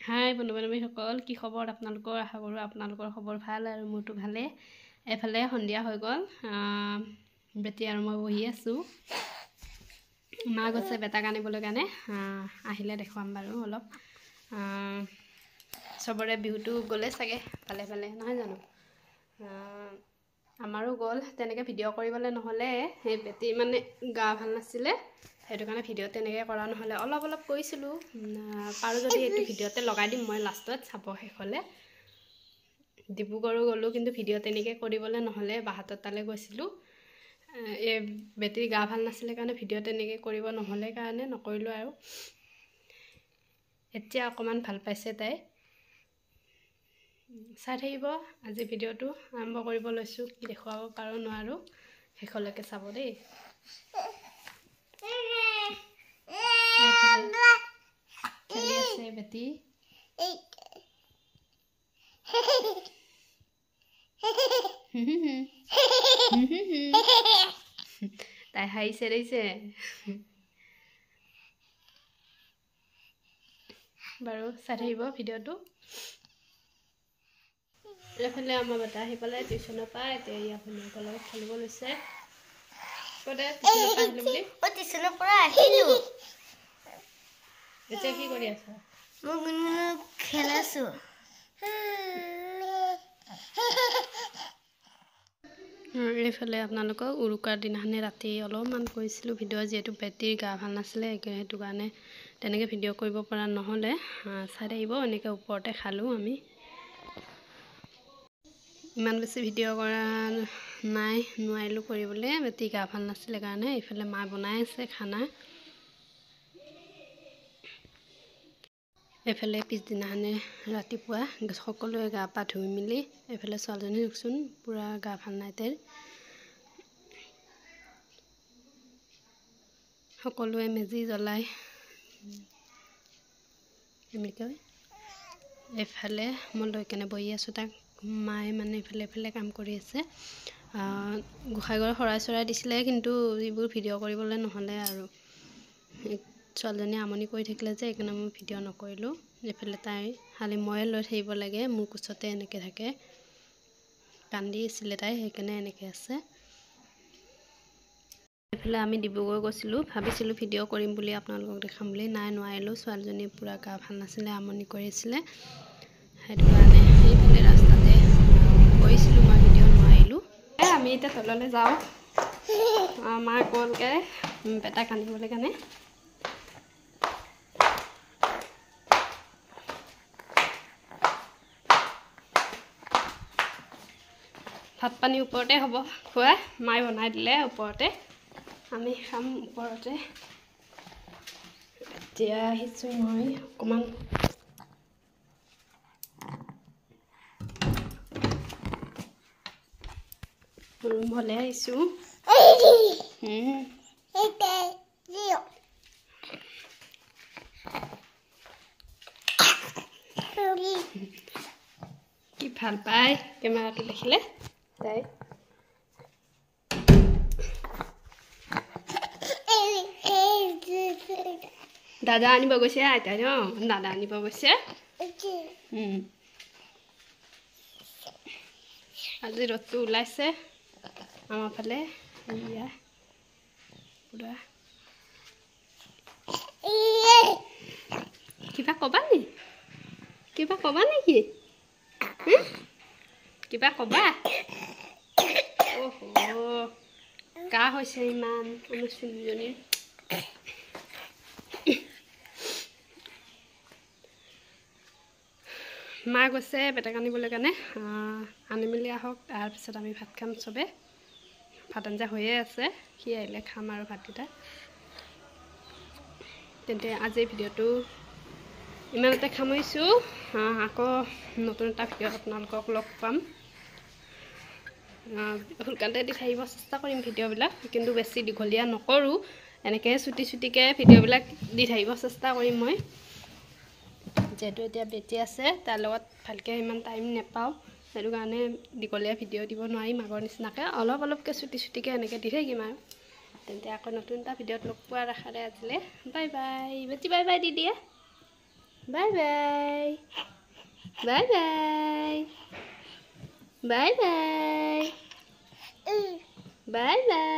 হাই বন্ধু-বান্ধৱীসকল, কি খবৰ আপোনালোকৰ? আশা কৰোঁ আপোনালোকৰ খবৰ ভাল আৰু মোৰতো ভালে। এফালে সন্ধিয়া হৈ গ'ল, বেটি আৰু মই বহি আছোঁ। মা গৈছে বেটাক আনিবলৈ কাৰণে, আহিলে দেখুৱাম বাৰু অলপ। চবৰে বিহুটো গ'লে চাগে ভালে ভালে, নহয় জানো? আমাৰো গ'ল, তেনেকৈ ভিডিঅ' কৰিবলৈ নহ'লে। সেই বেটি মানে গা ভাল নাছিলে, সেইটো কাৰণে ভিডিঅ' তেনেকৈ কৰা নহ'লে। অলপ কৰিছিলোঁ, পাৰোঁ যদি এইটো ভিডিঅ'তে লগাই দিম মই লাষ্টত চাব শেষ হ'লে। ডিব্ৰুগড়ো গ'লোঁ, কিন্তু ভিডিঅ' তেনেকৈ কৰিবলৈ নহ'লে, বাহঁতৰ তালৈ গৈছিলোঁ। এই বেটিৰ গা ভাল নাছিলে কাৰণে ভিডিঅ' তেনেকৈ কৰিব নহ'লে কাৰণে নকৰিলোঁ আৰু। এতিয়া অকণমান ভাল পাইছে তাই। চাই থাকিব, আজি ভিডিঅ'টো আৰম্ভ কৰিব লৈছোঁ। কি দেখুৱাব পাৰোঁ নোৱাৰোঁ, শেষলৈকে চাব দেই। খেলি আছে বেটি। তাই হাঁহিছে দেখিছে। বাৰু চাই থাকিব ভিডিঅ'টো। এইফালে আমাৰ বেটা আহি পালে টিউশ্যনৰ পৰা, এতিয়া ইয়াৰ ভনীয়েকৰ লগত খেলিব লৈছে। টিউশ্যনৰ পৰা আহিলোঁ। এতিয়া কি কৰি আছা? মই খেলাইছোঁ। এইফালে আপোনালোকক উৰুকাৰ দিনাখনি ৰাতি অলপমান কৰিছিলোঁ ভিডিঅ', যিহেতু বেটিৰ গা ভাল নাছিলে, সেইটো কাৰণে তেনেকৈ ভিডিঅ' কৰিব পৰা নহ'লে। চাই থাকিব, এনেকৈ ওপৰতে খালোঁ আমি। ইমান বেছি ভিডিঅ' কৰা নাই, নোৱাৰিলোঁ কৰিবলৈ, বেটি গা ভাল নাছিলে কাৰণে। এইফালে মা বনাই আছে খানা। এইফালে পিছদিনাখনে ৰাতিপুৱা সকলোৱে গা পা ধুই মেলি, এইফালে ছোৱালীজনী দেখিছোন পূৰা গা ভাল নাই তাইৰ। সকলোৱে মেজি জ্বলাই এনেকৈ। এইফালে মই লৈ কেনে বহি আছোঁ তাক, মায়ে মানে এইফালে কাম কৰি আছে। গোসাঁইঘৰ শৰাই চৰাই দিছিলে, কিন্তু এইবোৰ ভিডিঅ' কৰিবলৈ নহ'লে আৰু। ছোৱালীজনী আমনি কৰি থাকিলে যে, সেইকাৰণে মই ভিডিঅ' নকৰিলোঁ। এইফালে তাই খালি ময়ে লৈ থাকিব লাগে, মোৰ কোচতে এনেকৈ থাকে। কান্দি আছিলে তাই, সেইকাৰণে এনেকৈ আছে। এইফালে আমি ডিব্ৰুগড় গৈছিলোঁ, ভাবিছিলোঁ ভিডিঅ' কৰিম বুলি, আপোনালোকক দেখাম বুলি। নোৱাৰিলোঁ, ছোৱালীজনী পূৰা গা ভাল নাছিলে, আমনি কৰি আছিলে, সেইটো কাৰণে সেইফালে ৰাস্তাতে কৰিছিলোঁ মই ভিডিঅ', নোৱাৰিলোঁ। আমি এতিয়া তললৈ যাওঁ, মা গ'লগৈ বেটাক আনিবলৈ কাৰণে। ভাত পানী ওপৰতে হ'ব খোৱা, মায়ে বনাই দিলে ওপৰতে, আমি খাম ওপৰতে। এতিয়া আহিছোঁ মই অকণমান ৰুমলৈ আহিছোঁ। কি ভাল পায় কেমেৰাটো দেখিলে তাই। দাদা আনিব গৈছে, আইতাই ন দাদা আনিব গৈছে। আজি ৰ'দটো ওলাইছে আমাৰ ফালে, এয়া পুৰা। কিবা ক'বা নি? কিবা ক'বা নেকি? কিবা ক'বা? কাহ হৈছে ইমান আমাৰ ছোৱালীজনীৰ। মা গৈছে বেটাক আনিবলৈ কাৰণে, আনি মেলি আহক, তাৰপিছত আমি ভাত খাম চবে। ভাত আঞ্জা হৈয়ে আছে, সি আহিলে খাম আৰু ভাতকেইটা। তেন্তে আজিৰ ভিডিঅ'টো ইমানতে সামৰিছোঁ। আকৌ নতুন এটা ভিডিঅ'ত আপোনালোকক লগ পাম। সোনকালে দি থাকিব চেষ্টা কৰিম ভিডিঅ'বিলাক, কিন্তু বেছি দীঘলীয়া নকৰোঁ, এনেকৈ চুটিকৈ ভিডিঅ'বিলাক দি থাকিব চেষ্টা কৰিম মই। যিহেতু এতিয়া বেটি আছে, তাৰ লগত ভালকৈ ইমান টাইম নাপাওঁ, সেইটো কাৰণে দীঘলীয়া ভিডিঅ' দিব নোৱাৰিম আগৰ নিচিনাকৈ। অলপকৈ চুটিকৈ এনেকৈ দি থাকিম আৰু। তেন্তে আকৌ নতুন এটা ভিডিঅ'ত লগ পোৱাৰ আশাৰে আজিলৈ bye bye. Beti bye by the দিয়ে। Bye bye bye bye bye bye bye bye